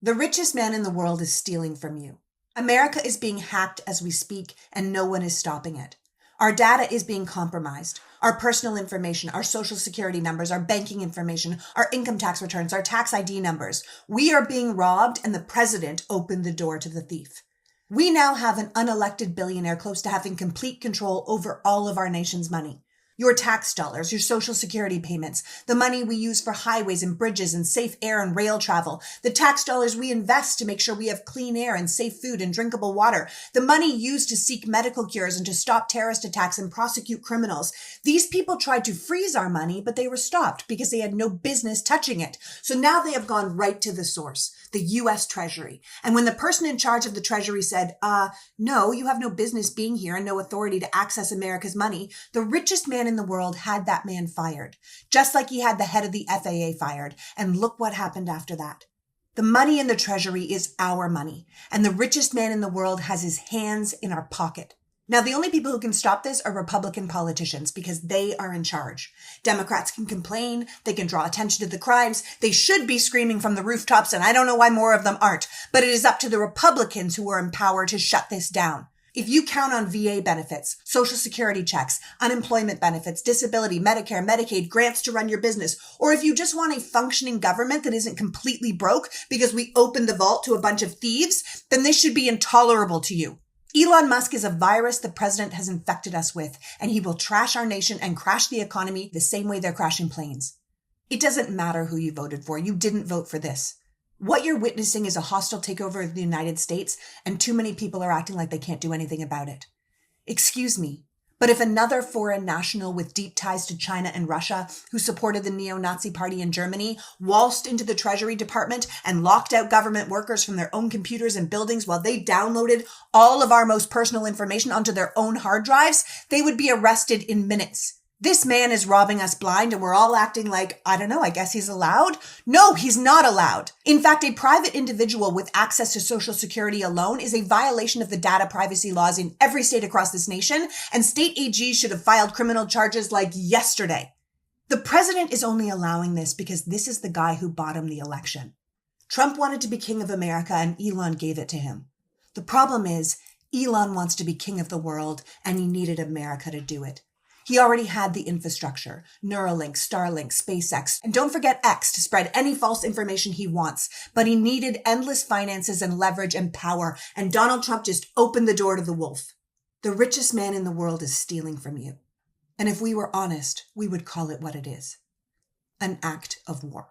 The richest man in the world is stealing from you. America is being hacked as we speak, and no one is stopping it. Our data is being compromised. Our personal information, our social security numbers, our banking information, our income tax returns, our tax ID numbers. We are being robbed, and the president opened the door to the thief. We now have an unelected billionaire close to having complete control over all of our nation's money. Your tax dollars, your social security payments, the money we use for highways and bridges and safe air and rail travel, the tax dollars we invest to make sure we have clean air and safe food and drinkable water, the money used to seek medical cures and to stop terrorist attacks and prosecute criminals. These people tried to freeze our money, but they were stopped because they had no business touching it. So now they have gone right to the source, the U.S. Treasury. And when the person in charge of the Treasury said, no, you have no business being here and no authority to access America's money, the richest man in the world had that man fired, just like he had the head of the FAA fired. And look what happened after that. The money in the Treasury is our money, and the richest man in the world has his hands in our pocket. Now, the only people who can stop this are Republican politicians because they are in charge. Democrats can complain. They can draw attention to the crimes. They should be screaming from the rooftops, and I don't know why more of them aren't. But it is up to the Republicans who are in power to shut this down. If you count on VA benefits, Social Security checks, unemployment benefits, disability, Medicare, Medicaid, grants to run your business, or if you just want a functioning government that isn't completely broke because we opened the vault to a bunch of thieves, then this should be intolerable to you. Elon Musk is a virus the president has infected us with, and he will trash our nation and crash the economy the same way they're crashing planes. It doesn't matter who you voted for. You didn't vote for this. What you're witnessing is a hostile takeover of the United States, and too many people are acting like they can't do anything about it. Excuse me, but if another foreign national with deep ties to China and Russia, who supported the neo-Nazi party in Germany, waltzed into the Treasury Department and locked out government workers from their own computers and buildings while they downloaded all of our most personal information onto their own hard drives, they would be arrested in minutes. This man is robbing us blind and we're all acting like, I don't know, I guess he's allowed? No, he's not allowed. In fact, a private individual with access to Social Security alone is a violation of the data privacy laws in every state across this nation, and state AGs should have filed criminal charges like yesterday. The president is only allowing this because this is the guy who bought him the election. Trump wanted to be king of America and Elon gave it to him. The problem is, Elon wants to be king of the world and he needed America to do it. He already had the infrastructure, Neuralink, Starlink, SpaceX, and don't forget X to spread any false information he wants. But he needed endless finances and leverage and power, and Donald Trump just opened the door to the wolf. The richest man in the world is stealing from you. And if we were honest, we would call it what it is: an act of war.